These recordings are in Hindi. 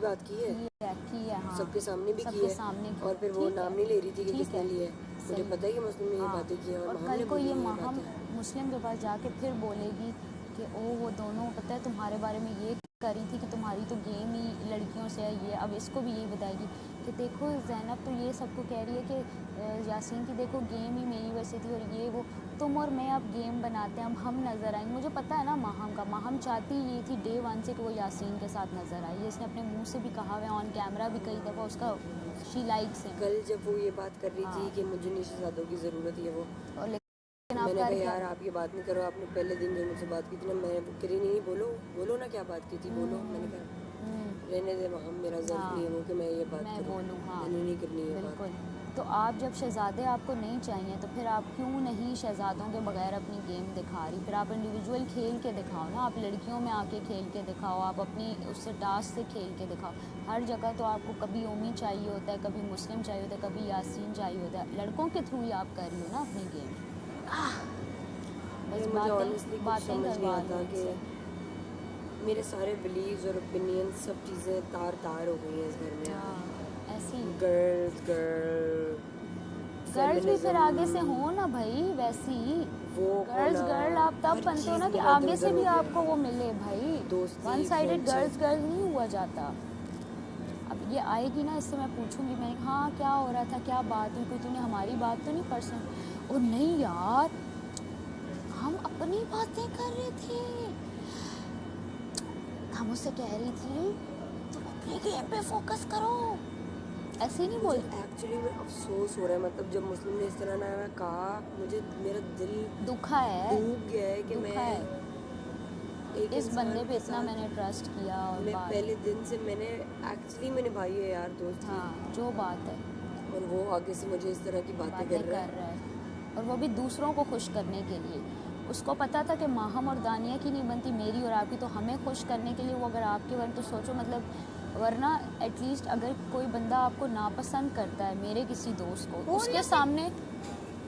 बात की है, हाँ, सबके सामने भी की है, और फिर वो नाम नहीं ले रही थी कि किसने लिया है। मुझे पता है कि मुस्लिम ने ये बातें की हैं और कल को ये महम मुस्लिम के पास जाके फिर बोलेगी कि ओ वो दोनों पता है तुम्हारे बारे में ये करी थी कि तुम्हारी तो गेम ही लड़कियों से है ये, अब इसको भी यही बताएगी कि देखो ज़ैनब तो ये सबको कह रही है कि यासीन की देखो गेम ही मेरी वजह से थी और ये वो, तुम और मैं अब गेम बनाते हैं, अब हम नज़र आएंगे। मुझे पता है ना महम का, महम चाहती ये थी डे 1 से कि वो यासीन के साथ नज़र आई, ये इसने अपने मुंह से भी कहा हुआ ऑन कैमरा भी कई दफ़ा उसका शी लाइक्स है। कल जब वो ये बात कर रही थी कि मुझे निशा सादों की ज़रूरत है वो, और लेकिन मैंने कहा यार आप ये बात नहीं करो, आपने पहले दिन जो मुझसे बात की थी ना, मैं करी नहीं, बोलो बोलो ना क्या बात की थी, बोलो। मैंने कहा रहने दे हम, मेरा ज़र्फ नहीं है वो कि मैं ये बात करूं, मैंने नहीं करनी है बात। तो आप जब शहज़ादे आपको नहीं चाहिए तो फिर आप क्यों नहीं शहज़ादों के बगैर अपनी गेम दिखा रही? फिर आप इंडिविजुअल खेल के दिखाओ ना, आप लड़कियों में आके खेल के दिखाओ, आप अपनी उससे टास्क से खेल के दिखाओ। हर जगह तो आपको कभी ओमी चाहिए होता है, कभी मुस्लिम चाहिए होता है, कभी यासीन चाहिए होता है, लड़कों के थ्रू ही आप कर रही हो ना अपनी गेम। बस मुझे ऑनेस्टली कुछ समझ नहीं आता कि मेरे सारे बिलीव्स और ओपिनियन सब चीज़ें तार तार हो गई हैं इस घर में। ऐसी गर्ल्स भी फिर आगे से हो ना भाई, वैसी वो गर्ल आप तब बनते हो ना कि आगे से भी आपको वो मिले भाई, वन साइडेड गर्ल्स नहीं हुआ जाता। अब ये आएगी ना, इससे मैं पूछूंगी, मैं हाँ क्या हो रहा था, क्या बात हुई, कोई तूने हमारी बात तो नहीं पर्सनल, और नहीं यार हम अपनी बातें कर रहे थे, हम उससे कह रही थी तुम अपनी गेम पे फोकस करो, ऐसे ही नहीं बोल। एक्चुअली में अफसोस हो रहा है, मतलब जब मुस्लिम ने इस तरह ना कहा, मुझे मेरा दिल दुखा है, डूब गया है कि मैं एक इस बंदे पे इतना मैंने ट्रस्ट किया, और मैं पहले दिन से मैंने निभाई है यार दोस्ती। हाँ जो बात है, और वो आगे से मुझे इस तरह की बातें कर रहा है, और वो भी दूसरों को खुश करने के लिए। उसको पता था कि माहम और दानिया की नहीं बनती, मेरी और आपकी, तो हमें खुश करने के लिए वो अगर आपके बन तो सोचो, मतलब वरना एटलीस्ट अगर कोई बंदा आपको नापसंद करता है मेरे किसी दोस्त को,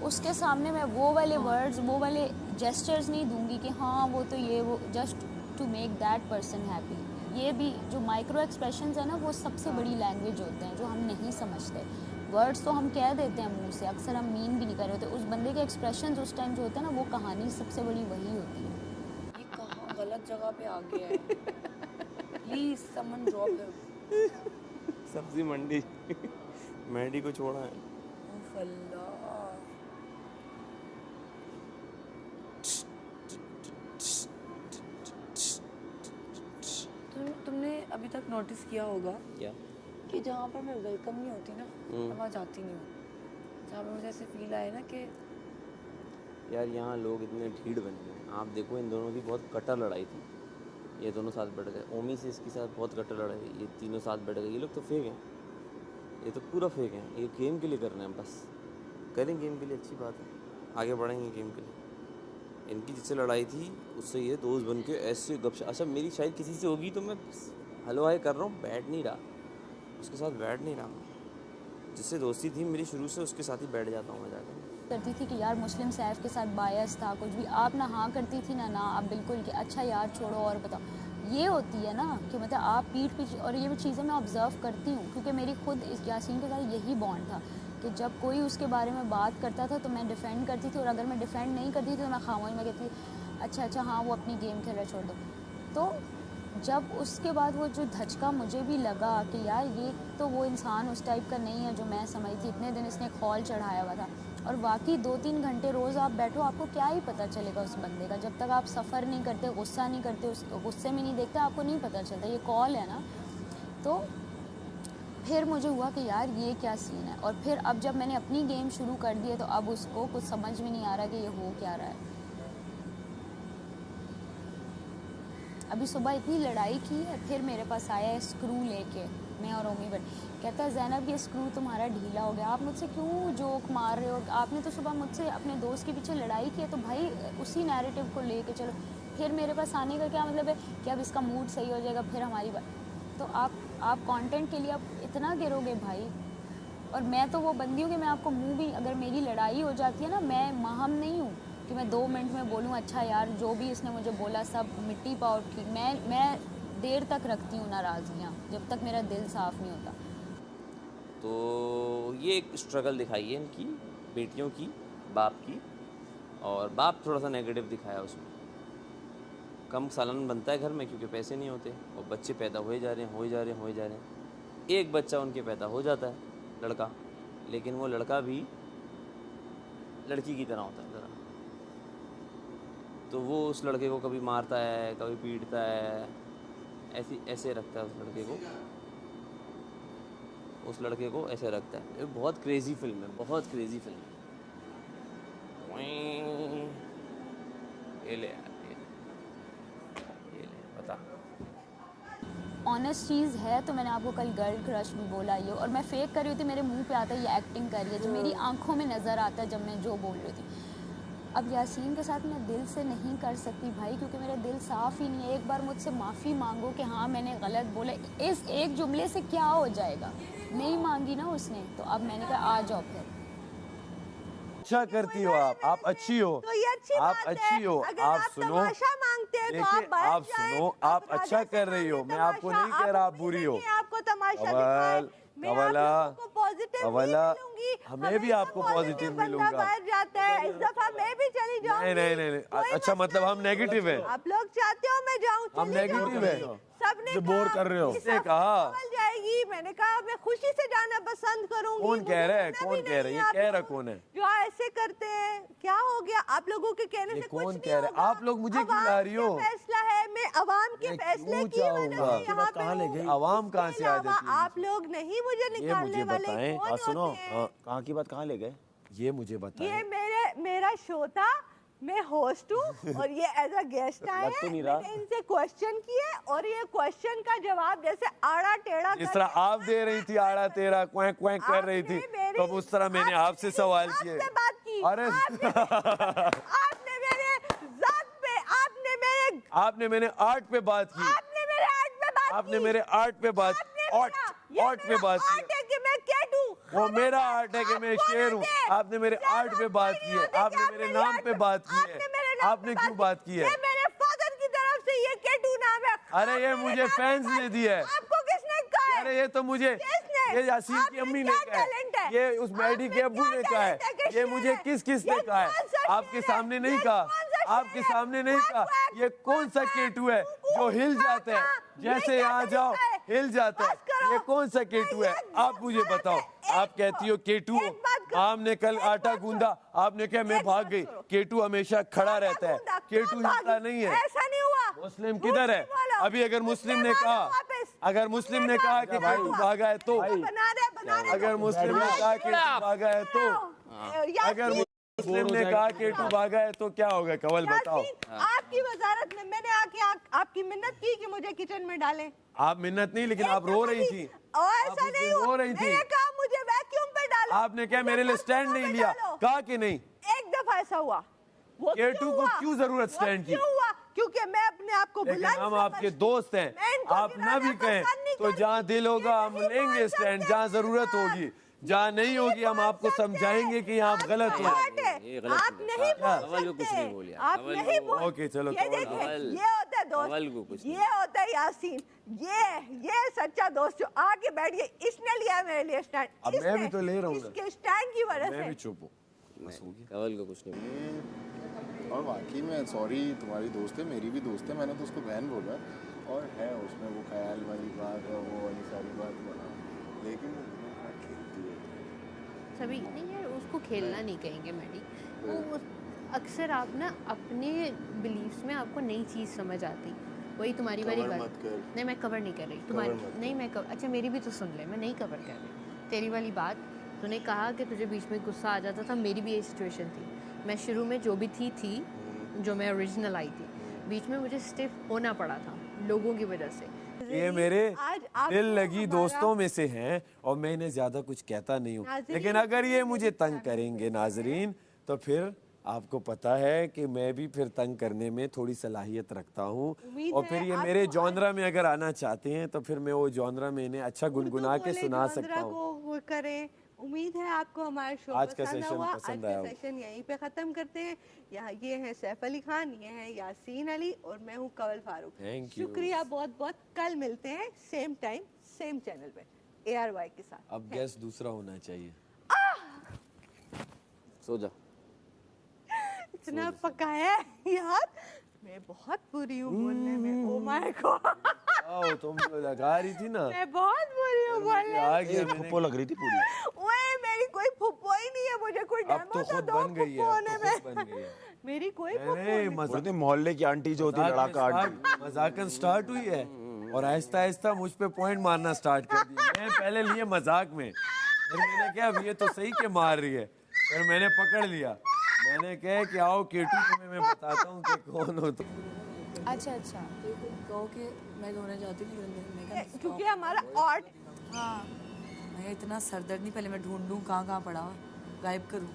उसके सामने मैं वो वाले वर्ड्स, वो वाले जेस्चर्स नहीं दूंगी कि हाँ वो तो ये वो, just to make that person happy. ये भी जो माइक्रो एक्सप्रेशंस है ना, वो सबसे बड़ी लैंग्वेज होते हैं जो हम नहीं समझते। वर्ड्स तो हम कह देते हैं मुंह से, अक्सर हम मीन भी नहीं कर रहे होते, उस बंदे के एक्सप्रेशंस उस टाइम जो होते हैं ना, वो कहानी सबसे बड़ी वही होती है। ये कहाँ गलत जगह पे आ गया है, प्लीज समन ड्रॉप हिम। सब्जी मंडी मेहदी को छोड़ा है। तुमने अभी तक नोटिस किया होगा क्या कि जहाँ पर मैं वेलकम नहीं होती ना, वहाँ जाती नहीं हूँ। जहाँ पर मुझे ऐसे फील आए ना कि यार यहाँ लोग इतने ढीठ बन गए। आप देखो इन दोनों की बहुत कट्टर लड़ाई थी, ये दोनों साथ बैठ गए, ओमी से इसके साथ बहुत कट्टर लड़ाई, ये तीनों साथ बैठ गए। ये लोग तो फेक हैं, ये तो पूरा फेक हैं, ये गेम के लिए कर रहे हैं, बस करें गेम के लिए, अच्छी बात है, आगे बढ़ेंगे गेम के लिए। इनकी जिससे लड़ाई थी उससे ये दोस्त बन के ऐसे गपशप, अच्छा मेरी शायद किसी से होगी तो मैं हेलो हाय कर रहा हूँ, बैठ नहीं रहा उसके साथ, बैठ नहीं रहा, जिससे दोस्ती थी मेरी शुरू से उसके साथ ही बैठ जाता हूँ मैं जाकर। करती थी कि यार मुस्लिम सैफ के साथ बायस था कुछ भी, आप ना हाँ करती थी ना आप बिल्कुल कि अच्छा यार छोड़ो और बताओ। ये होती है ना कि मतलब आप पीठ पीछे, और ये चीज़ें मैं ऑब्ज़र्व करती हूँ क्योंकि मेरी खुद इस यासीन के साथ यही बॉन्ड था कि जब कोई उसके बारे में बात करता था तो मैं डिफेंड करती थी, और अगर मैं डिफेंड नहीं करती थी तो मैं खामोश में कहती अच्छा हाँ वो अपनी गेम खेल रहा छोड़ दो। तो जब उसके बाद वो जो धचका मुझे भी लगा कि यार ये तो वो इंसान उस टाइप का नहीं है जो मैं समझी थी, इतने दिन इसने खौल चढ़ाया हुआ था, और बाकी 2-3 घंटे रोज़ आप बैठो, आपको क्या ही पता चलेगा उस बंदे का, जब तक आप सफ़र नहीं करते, गुस्सा नहीं करते, उस गुस्से में नहीं देखते, आपको नहीं पता चलता। ये कॉल है ना, तो फिर मुझे हुआ कि यार ये क्या सीन है, और फिर अब जब मैंने अपनी गेम शुरू कर दी है तो अब उसको कुछ समझ में नहीं आ रहा कि ये हो क्या रहा है। अभी सुबह इतनी लड़ाई की है, फिर मेरे पास आया है स्क्रू लेके, मैं और ओमी बट कहता है ज़ैनब ये स्क्रू तुम्हारा ढीला हो गया, आप मुझसे क्यों जोक मार रहे हो, आपने तो सुबह मुझसे अपने दोस्त के पीछे लड़ाई की है, तो भाई उसी नैरेटिव को लेके चलो। फिर मेरे पास आने का क्या मतलब है कि अब इसका मूड सही हो जाएगा फिर हमारी बात, तो आप कंटेंट के लिए आप इतना गिरोगे भाई। और मैं तो वो बंदी हूँ कि मैं आपको मुँह भी, अगर मेरी लड़ाई हो जाती है ना, मैं महम नहीं हूँ कि मैं 2 मिनट में बोलूँ अच्छा यार जो भी इसने मुझे बोला सब मिट्टी पाओ ठीक, मैं देर तक रखती हूँ नाराज़गियाँ, जब तक मेरा दिल साफ़ नहीं होता। तो ये एक स्ट्रगल दिखाई है इनकी बेटियों की, बाप की, और बाप थोड़ा सा नेगेटिव दिखाया उसमें। कम सालन बनता है घर में क्योंकि पैसे नहीं होते और बच्चे पैदा हो जा रहे हैं, हो जा रहे हैं, हो जा रहे हैं। एक बच्चा उनके पैदा हो जाता है, लड़का, लेकिन वो लड़का भी लड़की की तरह होता है ज़रा। तो वो उस लड़के को कभी मारता है, कभी पीटता है, ऐसे रखता है उस लड़के को ऐसे रखता है। ये बहुत क्रेज़ी फिल्म है, बहुत क्रेज़ी फिल्म है। ये ले बता। ऑनेस्ट चीज़ है तो मैंने आपको कल गर्ल क्रश भी बोला ये, और मैं फेक कर रही होती, मेरे मुंह पे आता है ये एक्टिंग कर रही है, जो मेरी आंखों में नज़र आता है जब मैं जो बोल रही थी। अब यासीन के साथ मैं दिल से नहीं कर सकती भाई, क्योंकि मेरा दिल साफ़ ही नहीं है। एक बार मुझसे माफ़ी मांगो कि हाँ मैंने गलत बोला, इस एक जुमले से क्या हो जाएगा। नहीं मांगी ना उसने, तो अब मैंने कहा आ जाओ फिर। अच्छा करती हो आप अच्छी हो, तो ये अच्छी आप बात अच्छी हो। है। अगर आप आप सुनो, तमाशा मांगते हैं तो आप देखिए बैठ आप जाएं, सुनो, आप अच्छा कर रही हो, मैं आपको नहीं कह रहा आप बुरी हो। आपको तमाशा दिखाएं, मैं आप लोगों को पॉजिटिव मिलूंगी, हमें भी आपको पॉजिटिव मिलूंगा। बैठ जाता है, इस दफा मैं भी चली जाऊंगी। नहीं, अच्छा मतलब हम नेगेटिव है, आप लोग चाहते हो मैं जाऊं, हम नेगेटिव है, सबने जो बोर कर रहे हो। किसने कहा? निकल जाएगी, मैंने कहा मैं खुशी से जाना पसंद करूंगी। कौन कह रहा है, कौन कह रहा है, ये कह रहा कौन है जो ऐसे करते हैं? क्या हो गया आप लोगों के कहने ये से कुछ कौन नहीं कह रहा है? होगा। आप लोग मुझे क्यों ला रही हो? अवाम का फैसला है, मैं अवाम के फैसले की वजह से यहाँ पे हूँ। आवाम कहाँ से आ जाती है? आप लोग नहीं मुझे निकालने वाले बताएं। कौन सुनो, होते हैं? कहाँ की बात कहाँ ले गए? ये मुझे बताएं। ये मेरा शो था, मैं होस्ट हूँ और ये एज अ गेस्ट आए लग तो हैं। नहीं रहा। मैंने इनसे क्वेश्चन किए और ये क्वेश्चन का जवाब जैसे आड़ा टेढ़ा जिस तरह आप दे रही थी आड़ा तेरा क्वैंक क्वैंक कर रही थी, तो उस तरह मैंने आपसे सवाल किए। आपसे बात की। अरे आपने मेरे ज़ात पे, आपने मेरे आर्ट पे बात की, आपने मेरे आर्ट पे बात आपने की। मेरे आर्ट पे बात, आर्ट पे बात की। आर्ट है कि मैं कैट हूँ। वो मेरा आर्ट है कि मैं शेर हूँ। आपने मेरे आर्ट पे बात की है, आपने मेरे नाम पे बात की है। आपने क्यों बात की है? ये मेरे फादर की तरफ से ये कैटू नाम है। अरे ये मुझे फैंस ने दिया है। आपको किसने कहा है? अरे ये तो मुझे, ये यासीन की अम्मी ने कहा है, ये उस मैडी के अब्बू ने कहा है, ये मुझे किस ने कहा है? आपके सामने नहीं कहा, आपके सामने नहीं कहा। ये कौन सा केटू है जो हिल जाता है, जैसे यहाँ जाओ हिल जाता है? ये कौन सा केटू है? आप मुझे बताओ। आप कहती हो केटू हो, आपने कल आटा गूंदा, आपने कहा मैं भाग गई। केटू हमेशा खड़ा रहता है, केटू हिलता नहीं है। ऐसा नहीं हुआ। मुस्लिम किधर है? अभी अगर मुस्लिम ने कहा, अगर मुस्लिम ने कहा कि केटू भागा है तो, अगर मुस्लिम ने कहा कि केटू भागा है तो, अगर मुस्लिम ने कहा केटू भागा है तो क्या होगा? कवल बताओ। आपकी वजारत में मैंने आके आपकी मिन्नत की कि मुझे किचन में डालें। आप मिन्नत नहीं, लेकिन आप रो रही थी। और ऐसा आप नहीं रो हुआ। रही थी। मैंने कहा मुझे वैक्यूम पे डालो। आपने क्या मेरे लिए स्टैंड नहीं लिया? कहा कि नहीं? एक दफा ऐसा हुआ। वो केटू को क्यों जरूरत स्टैंड की? क्यों हुआ? क्योंकि मैं अपने आप को लेकिन बुलंद हम आपके समझती दोस्त हैं, मैं इनको आप ना भी गिराना कहें पसंद नहीं तो करती। जहाँ दिल होगा हम ये नहीं लेंगे बोल स्टैंड, सकते जहाँ जरूरत आप। होगी, जहाँ नहीं होगी हम आपको समझाएंगे कि आप गलत हो। ये गलत आप बोला। नहीं बोल कवल को कुछ नहीं बोलिया। आप कवल नहीं को- बोल। ओके, चलो, ये कवल देखें, कवल। ये होता है कवल को दोस्त, कुछ ये होता है यासीन, ये सच्चा दोस्त जो आके बैठ गया। इसने लिया मेरे लिए स्टैंड। अब मैं भी तो ले रहा हूँ ना। इसके स्टैंड की वजह मैं भी से। चुप हूँ। कवल को कुछ नहीं बोला। और वाकई में सॉरी, तुम्हारी दोस्त है, मेरी भी दोस्त है, मैंने तो उसको बहन बोला और है उसमें वो ख्याल वाली बात है, वो वाली सारी बात बना, लेकिन वो खेलती है सभी नहीं यार, उसको खेलना नहीं कहेंगे मैडी। वो अक्सर आप ना अपने बिलीव्स में आपको नई चीज़ समझ आती, वही तुम्हारी वाली कवर बात। मत कर। नहीं मैं कवर नहीं कर रही कवर तुम्हारी, मत नहीं मैं कवर, अच्छा मेरी भी तो सुन ले, मैं नहीं कवर कर रही तेरी वाली बात। तूने कहा कि तुझे बीच में गुस्सा आ जाता था, मेरी भी ये सिचुएशन थी। मैं शुरू में जो भी थी जो मैं ओरिजिनल आई थी, बीच में मुझे स्टिफ होना पड़ा था लोगों की वजह से। ये मेरे आज आपको दिल लगी हमारा- दोस्तों में से हैं और मैं इन्हें ज्यादा कुछ कहता नहीं हूँ, नाज़रीन, लेकिन अगर ये मुझे तंग करेंगे नाजरीन, तो फिर आपको पता है कि मैं भी फिर तंग करने में थोड़ी सलाहियत रखता हूँ। उम्मीद और है फिर ये आपको मेरे जॉनरा में अगर आना चाहते हैं तो फिर मैं वो जॉनरा में इन्हें अच्छा गुनगुना के बोले, सुना जोंदरा सकता हूँ। को वो करें, उम्मीद है आपको हमारा शो आज का पसंद सेशन हुआ। पसंद आज आया का सेशन यहीं पे ख़त्म करते हैं। यहाँ ये हैं सैफ अली खान, ये हैं यासीन अली और मैं हूँ कंवल फारूक। Thank you. शुक्रिया बहुत बहुत। कल मिलते हैं सेम टाइम सेम चैनल पे ARY के साथ। अब गैस दूसरा होना चाहिए। सो जा। इतना पकाया है यार, मैं बहुत बुरी हूँ बोलने में। ओ माय गॉड, आओ तुम लगा रही थी ना, मैं बहुत बुरी हूँ बोलने आ में। गया मैंने। फुप्पो लग रही थी पूरी। ओए मेरी कोई फुप्पो ही नहीं है, मुझे कोई अब डेमो तो तो खुद दो बन गई है, फुप्पो अब होने तो में। खुद बन गई है। मेरी कोई फुप्पो नहीं नहीं। मजाक बोलते मोहल्ले की आंटी जो होती है, लड़ाका आंटी। मजाकन स्टार्ट हुई है और आहिस्ता आहिस्ता मुझ पे पॉइंट मारना स्टार्ट कर दिया। मैं पहले लिए मजाक में, फिर मैंने कहा अब ये तो सही के मार रही है, फिर मैंने पकड़ लिया। मैंने कहा कि आओ केटू तुम्हें मैं बताता हूँ कि कौन हो तुम। अच्छा अच्छा कहो कि मैं धोने जाती हूँ मैं क्योंकि हमारा आर्ट हाँ मैं इतना सरदर्द नहीं, पहले मैं ढूंढूं कहाँ कहाँ पड़ा हुआ, गायब करूँ।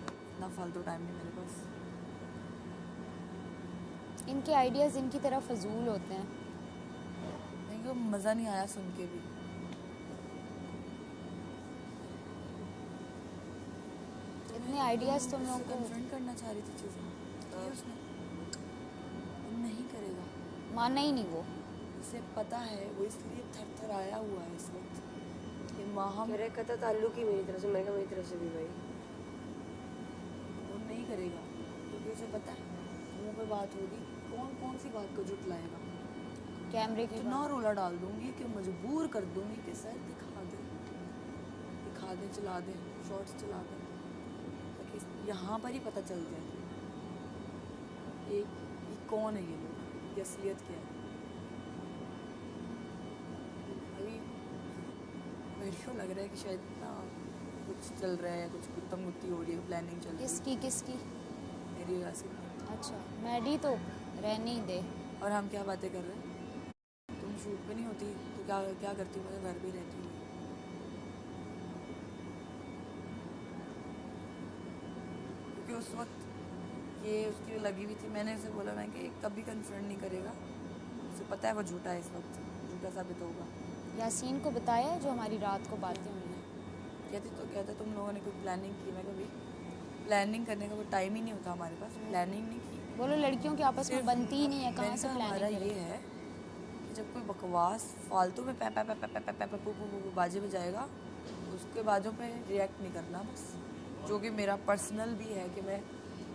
इतना फालतू टाइम नहीं मेरे पास। इनके आइडियाज़ इनकी तरह फजूल होते हैं। मेरे को मज़ा नहीं आया सुन के भी। इतने आइडियाज़ तुम लोगों को कन्फ्रंट करना चाह रही थी चीज़ें, ये उसने वो नहीं करेगा। मानना ही नहीं वो। उसे पता है, वो इसलिए थरथराया हुआ है इस वक्त कि माहम कह रहे कता ताल्लुक ही मेरी तरफ से, मैं कहा मेरी तरफ से भी भाई। वो नहीं करेगा क्योंकि उसे पता है मुँह पे बात होगी, कौन कौन सी बात को जुटलाएगा। कैमरे की इतना रोला डाल दूंगी कि मजबूर कर दूंगी कि सर दिखा दे, चला दे, शॉर्ट्स चला दे, ताकि यहाँ पर ही पता चल जाए ये कौन है, ये लोग, ये असलियत क्या है। अभी मेरे को लग रहा है कि शायद ना कुछ चल रहा है, कुछ गुत्तम गुत्ती हो रही है, प्लानिंग चल रही है किसकी किसकी? मेरी वजह से। अच्छा मैडी तो रहने ही दे। और हम क्या बातें कर रहे हैं? तुम शूट पे नहीं होती तो क्या क्या करती हूँ? मैं घर भी रहती हूँ। क्योंकि उस वक्त ये उसकी लगी हुई थी, मैंने उसे बोला मैं कि कभी कन्फ्रंट नहीं करेगा, उसे पता है वो झूठा है, इस वक्त झूठा साबित होगा। यासीन को बताया जो हमारी रात को बातें हुई हैं। कहते तुम लोगों ने कोई प्लानिंग की। मैं कभी प्लानिंग करने का वो टाइम ही नहीं होता हमारे पास, प्लानिंग नहीं की। बोलो लड़कियों की आपस में बनती ही नहीं है, कहाँ से हमारा प्लानिंग ये है कि जब कोई बकवास फालतू में पै बाजे बजाएगा, उसके बाजों पे रिएक्ट नहीं करना बस। जो कि मेरा पर्सनल भी है कि मैं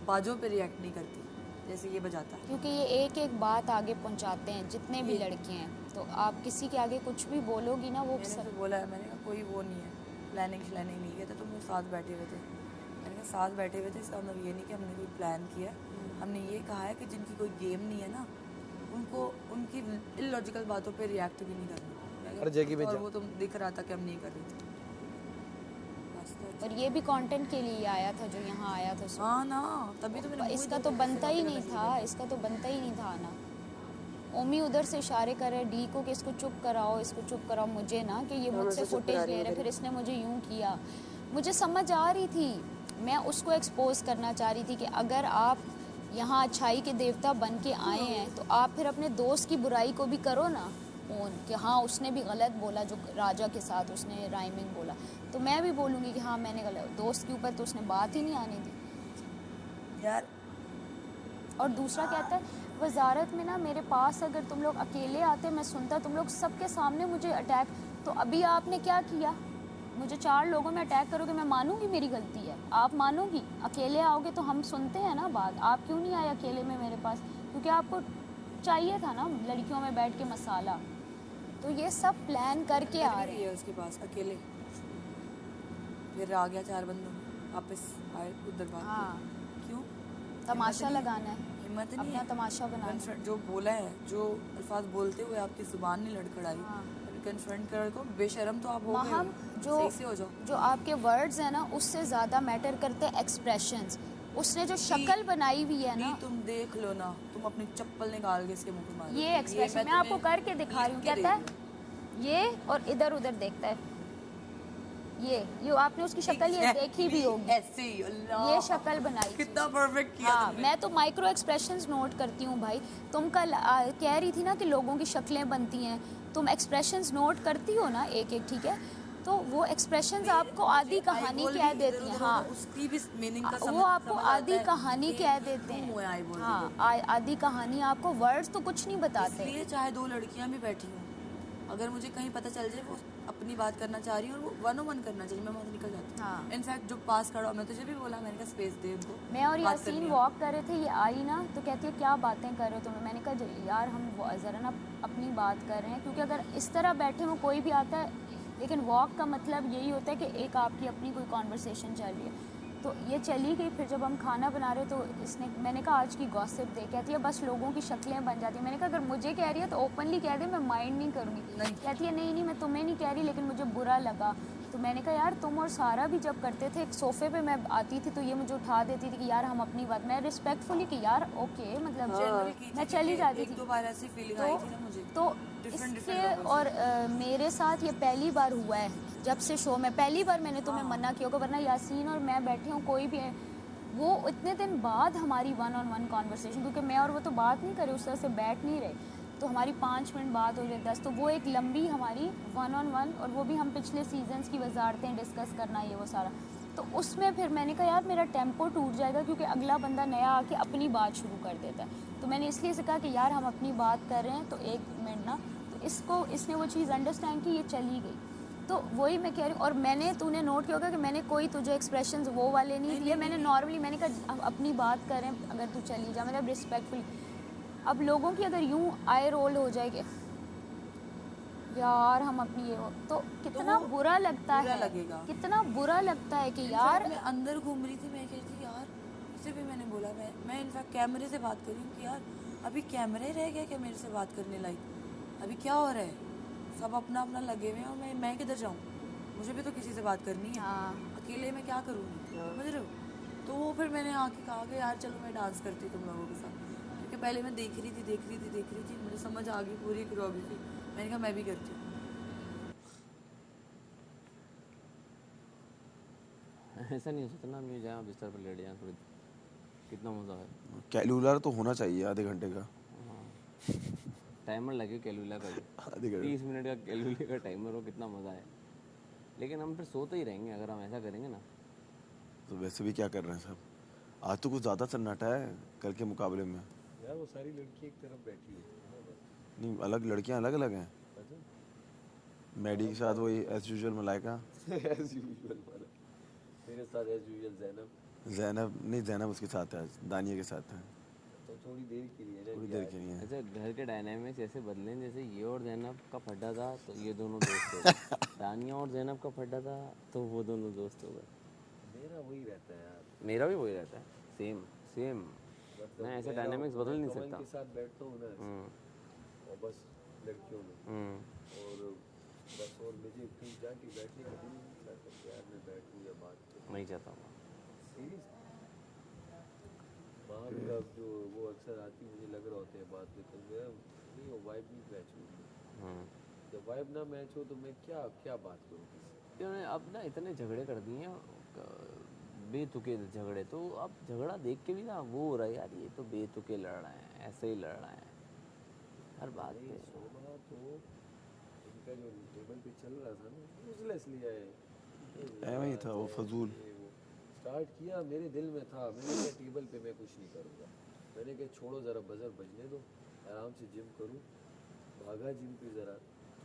बाजों पे रिएक्ट नहीं करती जैसे ये बजाता है। क्योंकि ये एक एक बात आगे पहुंचाते हैं जितने भी लड़के हैं, तो आप किसी के आगे कुछ भी बोलोगी ना वो मैंने तो बोला है, मैंने कहा कोई वो नहीं है, प्लानिंग श्लानिंग नहीं किया था, तुम लोग साथ बैठे हुए थे। मैंने कहा साथ बैठे हुए थे, इसका मतलब ये नहीं कि हमने कोई प्लान किया। हमने ये कहा है कि जिनकी कोई गेम नहीं है ना, उनको उनकी इलॉजिकल बातों पे रिएक्ट भी नहीं करना। हर जगह में और वो तुम दिख रहा था कि हम नहीं कर रहे थे। और ये भी कंटेंट के लिए आया था जो यहाँ आया था उसमें। हाँ ना, तभी तो मैंने इसका तो बनता ही नहीं था, इसका तो बनता ही नहीं था ना। ओमी उधर से इशारे कर रहे डी को कि इसको चुप कराओ, इसको चुप कराओ, मुझे ना कि ये मुझसे फुटेज ले रहे, फिर इसने मुझे यूं किया। मुझे समझ आ रही थी, मैं उसको एक्सपोज करना चाह रही थी कि अगर आप यहाँ अच्छाई के देवता बन के आए हैं तो आप फिर अपने दोस्त की बुराई को भी करो ना फोन कि हाँ उसने भी गलत बोला, जो राजा के साथ उसने राइमिंग बोला, तो मैं भी बोलूँगी कि हाँ मैंने गलत। दोस्त के ऊपर तो उसने बात ही नहीं आने दी यार। और दूसरा कहता है वजारत में ना मेरे पास अगर तुम लोग अकेले आते, मैं सुनता तुम लोग सबके सामने मुझे अटैक, तो अभी आपने क्या किया? मुझे 4 लोगों में अटैक करोगे, मैं मानूंगी मेरी गलती है, आप मानोगी? अकेले आओगे तो हम सुनते हैं ना बात। आप क्यों नहीं आए अकेले में मेरे पास? क्योंकि आपको चाहिए था ना लड़कियों में बैठ के मसाला। तो ये सब प्लान करके आ रहे हैं। उसके पास अकेले फिर आ गया 4 बंदों वापस आए उधर बात। हाँ क्यों? तमाशा लगाना है, हिम्मत नहीं अपना है। तमाशा बनाना है। जो बोला है, जो अल्फाज बोलते हुए आपकी जुबान नहीं लड़खड़ाई, हाँ। कन्फ्रंट कर को बेशरम तो आप हो गए महम हो। जो सही से हो जाओ। जो आपके वर्ड्स हैं ना उससे ज़्यादा मैटर करते हैं एक्सप्रेशंस। उसने जो शक्ल बनाई हुई है ना, तुम देख लो ना, तुम अपनी चप्पल निकाल के इसके मुंह पे मारो। ये एक्सप्रेशन मैं आपको करके दिखा रही हूँ। कहता है ये और इधर उधर देखता है, ये आपने उसकी शक्ल ये देखी भी होगी, ऐसे ही अल्लाह ये शक्ल बनाई कितना परफेक्ट किया हाँ, तुमने। मैं तो माइक्रो एक्सप्रेशंस नोट करती हूँ भाई। तुम कल कह रही थी ना कि लोगों की शक्लें बनती हैं, तुम एक्सप्रेशंस नोट करती हो ना एक एक, ठीक है? तो वो एक्सप्रेशंस आपको आधी कहानी कह देती हैं। हाँ, उसकी भी मीनिंग का वो आपको आधी कहानी कह देते हैं। हाँ, आधी कहानी आपको, वर्ड्स तो कुछ नहीं बताते। इसलिए चाहे दो लड़कियां भी बैठी हूँ, अगर मुझे कहीं पता चल जाए वो अपनी बात करना चाह रही है और वो 1-on-1 करना चाहिए, मैं वहाँ से निकल जाती हूँ। हाँ। इनफैक्ट जो पास खड़ा, मैं तुझे भी बोला, मैंने कहा स्पेस दे उनको। मैं और यासीन वॉक कर रहे थे, ये आई ना तो कहती है क्या बातें कर रहे हो तुम। मैंने कहा यार हम ज़रा ना अपनी बात कर रहे हैं, क्योंकि अगर इस तरह बैठे हो कोई भी आता है, लेकिन वॉक का मतलब यही होता है कि एक आपकी अपनी कोई कॉन्वर्सेशन चल रही है। तो ये चली गई। फिर जब हम खाना बना रहे तो इसने, मैंने कहा आज की गॉसिप दे, कहती है बस लोगों की शक्लें बन जाती है। मैंने कहा अगर मुझे कह रही है तो ओपनली कह दे, मैं माइंड नहीं करूँगी। कहती है नहीं मैं तुम्हें नहीं कह रही, लेकिन मुझे बुरा लगा। तो मैंने कहा यार तुम और सारा भी जब करते थे, एक सोफ़े पे मैं आती थी तो ये मुझे उठा देती थी कि यार हम अपनी बात, मैं रिस्पेक्टफुली कि यार ओके, मतलब मैं चली जाती थी। 2 बार ऐसी फीलिंग आई थी ना मुझे। तो इसके और मेरे साथ ये पहली बार हुआ है जब से शो में, पहली बार मैंने तुम्हें मना किया होगा, वरना यासीन और मैं बैठे हूँ कोई भी है, वो इतने दिन बाद हमारी 1-on-1 कॉन्वर्सेशन, क्योंकि मैं और वो तो बात नहीं करे, उस तरह से बैठ नहीं रहे, तो हमारी 5 मिनट बात हो गई 10, तो वो एक लंबी हमारी 1-on-1, और वो भी हम पिछले सीजन्स की वजारतें डिस्कस करना ये वो सारा। तो उसमें फिर मैंने कहा यार मेरा टेम्पो टूट जाएगा, क्योंकि अगला बंदा नया आके अपनी बात शुरू कर देता है। तो मैंने इसलिए से कहा कि यार हम अपनी बात कर रहे हैं, तो 1 मिनट ना, तो इसने वो चीज़ अंडरस्टैंड की, ये चली गई। तो वही मैं कह रही हूँ। और तूने नोट किया होगा कि मैंने कोई तुझे एक्सप्रेशंस वो वाले नहीं दिए, मैंने नॉर्मली मैंने कहा अपनी बात करें, अगर तू चली जा, मतलब रिस्पेक्टफुली। अब लोगों की अगर यूं आई रोल हो जाएगी यार हम अपनी ये तो कितना बुरा लगता है, कितना बुरा लगता है कि यार। मैं अंदर घूम रही थी, मैं कह रही थी यार, इसे भी मैंने बोला, मैं इनफैक्ट कैमरे से बात कर रही हूँ कि यार अभी कैमरे रह गया क्या मेरे से बात करने लायक, अभी क्या हो रहा है, सब अपना अपना लगे हुए हैं और मैं किधर जाऊँ, मुझे भी तो किसी से बात करनी है। अकेले में क्या करूँगी, समझ रहे हो। तो वो फिर मैंने आके कहा कि यार चलो मैं डांस करती तुम लोगों के साथ, क्योंकि पहले मैं देख रही थी, मुझे समझ आ गई पूरी कोरियोग्राफी, मैंने कहा मैं भी करती हूँ। ऐसा नहीं हो सकता ना, मैं जहाँ बिस्तर पर लेट जाए थोड़ी, कितना मज़ा है। कैलकुलर तो होना चाहिए आधे घंटे का। टाइमर लगे कैलकुलर का, 30 मिनट का कैलकुलर का टाइमर हो, कितना मज़ा है। लेकिन हम फिर सोते ही रहेंगे अगर हम ऐसा करेंगे ना। तो वैसे भी क्या कर रहे हैं सब, आज तो कुछ ज़्यादा सन्नाटा है कल के मुकाबले में। यार वो सारी लड़की एक तरफ बैठी है, नहीं अलग लड़कियां अलग अलग हैं। मैडी के साथ वही as usual Malaika as usual मेरे साथ एज यूजुअल ज़ैनब उसके साथ है, दानिया के साथ है, तो थोड़ी देर के लिए थोड़ी देर के लिए। अच्छा, घर के डायनामिक्स ऐसे बदले, जैसे ये और ज़ैनब का फड्डा था तो ये दोनों दोस्त हो गए, दानिया और ज़ैनब का फड्डा था तो वो दोनों दोस्त हो गए। मेरा वही रहता है यार, मेरा भी वही रहता है, सेम मतलब मैं ऐसे डायनामिक्स बदल नहीं सकता। के साथ बैठता हूँ ना और बस लड़कियों में और बस, और मुझे कहीं जाके बैठने का दिल नहीं करता यार, मैं बैठूँ या बात करूँ, नहीं चाहता हूँ सीरियस। वहाँ भी अब जो वो अक्सर आती, मुझे लग रहा होता है बात में, तो मैं नहीं, वो वाइब नहीं मैच हुई, जब वाइब ना मैच हो तो मैं क्या बात करूँ किसी। उन्होंने अब ना इतने झगड़े कर दिए बेतुके झगड़े, तो अब झगड़ा देख के भी ना वो हो रहा है यार, ये तो बेतुके लड़ रहे हैं, ऐसे ही लड़ रहे हैं हर बात पे। शोभा तो इनका जो टेबल पे चल रहा था ना, यूजलेस लिया है, वही था वो फजूल। स्टार्ट किया मेरे दिल में था, मैंने कहा टेबल पे मैं कुछ नहीं करूँगा, मैंने कहा छोड़ो ज़रा बजर बजने दो, आराम से जिम करूँ, भागा जिम पे ज़रा,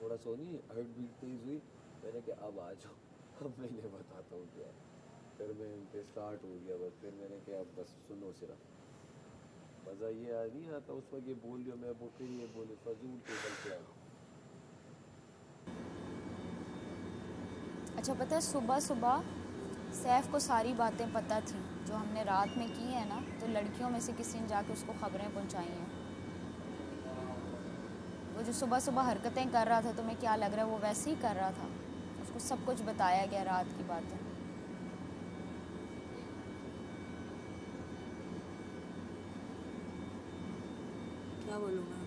थोड़ा सा नहीं हार्ट बीट तेज़ हुई, मैंने कहा अब आ जाओ, अब मैं इन्हें बताता हूँ क्या। फिर मैं इन पे स्टार्ट हो गया बस, फिर मैंने कहा अब बस सुनो सिर्फ, मज़ा ये आ नहीं आता उस वक्त, ये बोल रही हो मैं वो फिर ये बोले फजूल टेबल पे आ। अच्छा पता है, सुबह सुबह सैफ को सारी बातें पता थी जो हमने रात में की है ना, तो लड़कियों में से किसी ने जाके उसको खबरें पहुंचाई हैं। वो जो सुबह सुबह हरकतें कर रहा था, तुम्हें क्या लग रहा है वो वैसे ही कर रहा था, उसको सब कुछ बताया गया रात की बातें। क्या बोलूँ मैं,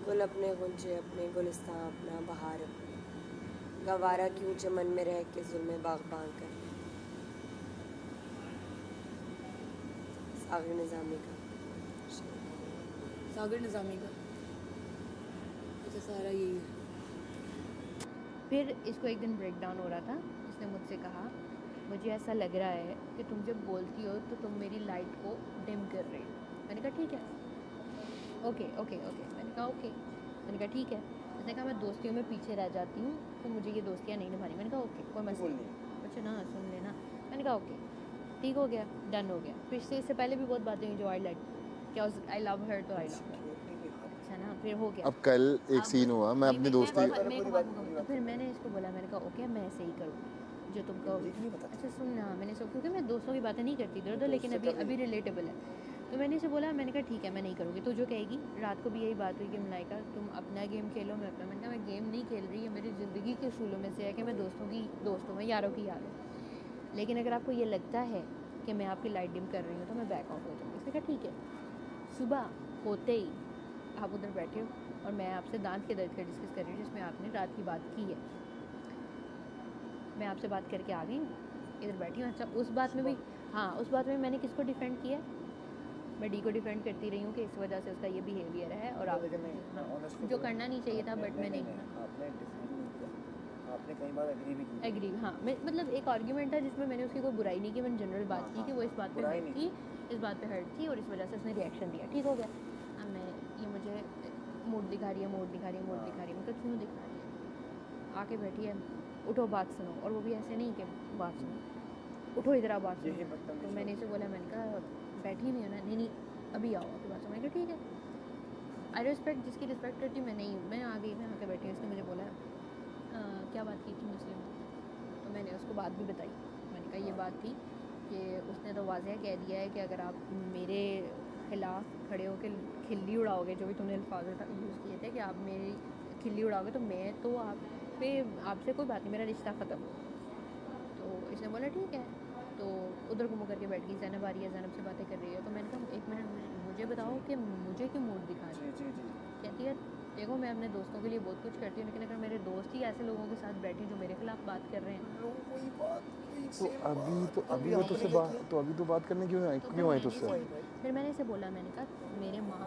गुल अपने गुंजे अपने गुलिस्तां अपना बहार अपने, गवारा क्यों चमन में रह के जुल्मे बागबान कर। सागर निज़ामी का। सागर निज़ामी का। अच्छा सारा यही है। फिर इसको एक दिन ब्रेक डाउन हो रहा था, इसने मुझसे कहा मुझे ऐसा लग रहा है कि तुम जब बोलती हो तो तुम मेरी लाइट को डिम कर रही हो। मैंने कहा ठीक है, ओके ओके ओके। मैंने कहा ओके। मैंने कहा ठीक है। उसने कहा मैं दोस्तियों में पीछे रह जाती हूँ तो मुझे ये दोस्तियाँ नहीं निभानी। मैंने कहा ओके कोई मसला नहीं। अच्छा ना सुन लेना। मैंने कहा ओके ठीक हो गया, डन हो गया। फिर से इससे पहले भी बहुत बातें हुई जो आई लाइक क्या आई लव हर तो आई लव हर, अच्छा ना। फिर हो गया। अब कल एक सीन हुआ, मैं अपनी दोस्ती तो फिर मैंने इसको बोला, मैंने कहा ओके मैं ऐसे ही करूँ जो तुम कहोगे। अच्छा सुन ना, मैंने सब क्योंकि मैं दोस्तों की बातें नहीं करती इधर उधर, लेकिन अभी रिलेटेबल है। तो मैंने इसे बोला, मैंने कहा ठीक है मैं नहीं करूँगी। तो जो कहेगी, रात को भी यही बात हुई कि मलाइका तुम अपना गेम खेलो मैं अपना। मैंने कहा मैं गेम नहीं खेल रही, ये मेरी ज़िंदगी के उसूलों में से है कि मैं दोस्तों में यारों की यार हूँ। लेकिन अगर आपको ये लगता है कि मैं आपकी लाइट डिम कर रही हूँ तो मैं बैक आउट हो जाऊँगी। इसने कहा ठीक है। सुबह होते ही आप उधर बैठे हो और मैं आपसे दांत के दर्द का डिस्कस कर रही हूँ जिसमें आपने रात की बात की है। मैं आपसे बात करके आ गई हूँ, इधर बैठी हूँ। अच्छा उस बात में भी, हाँ उस बात में मैंने किसको डिफेंड किया? मैं डी को डिफेंड करती रही हूँ कि इस वजह से उसका ये बिहेवियर है और आप जो करना नहीं चाहिए था बट मैं नहीं। आपने कई बार एग्री भी की। एग्री, हाँ मतलब एक आर्ग्यूमेंट था जिसमें मैंने उसकी कोई बुराई नहीं की, मैंने जनरल बात की कि वो इस बात पे हर्ट थी, इस बात पे हर्ट थी और इस वजह से उसने रिएक्शन दिया। ठीक हो गया। अब मैं ये मुझे मूड दिखा रही है मैं तो क्यों दिखा रही है? आके बैठी है, उठो बात सुनो। और वो भी ऐसे नहीं कि बात सुनो, उठो इधर आ बात सुनो। तो मैंने इसे बोला, मैंने कहा बैठी नहीं हो ना, नहीं अभी आओ आपकी बात सुनो। मैंने कहा ठीक है, आई रिस्पेक्ट जिसकी रिस्पेक्ट करती हूँ मैं नहीं हूँ। मैं आ गई, मैं आके बैठी। उसने मुझे बोला क्या बात की थी मुस्लिम? तो मैंने उसको बात भी बताई। मैंने कहा ये बात थी कि उसने तो वाज़ह कह दिया है कि अगर आप मेरे ख़िलाफ़ खड़े होकर खिल्ली उड़ाओगे, जो भी तुमने अल्फाज यूज़ किए थे कि आप मेरी खिल्ली उड़ाओगे तो मैं तो आपसे कोई बात नहीं, मेरा रिश्ता ख़त्म। तो इसने बोला ठीक है। तो उधर घूम करके बैठ गई। ज़ैनब आ रही है, ज़ैनब से बातें कर रही है। तो मैंने कहा एक मिनट मुझे बताओ कि मुझे क्यों मूड दिखा रही है? कहती है देखो मैं अपने दोस्तों के लिए बहुत कुछ करती हूँ, लेकिन अगर मेरे दोस्त ही ऐसे लोगों के साथ बैठे जो मेरे खिलाफ बात कर रहे हैं अभी तो बात करने क्यों आई तुझसे? फिर मैंने इसे बोला, मैंने कहा मेरे माँ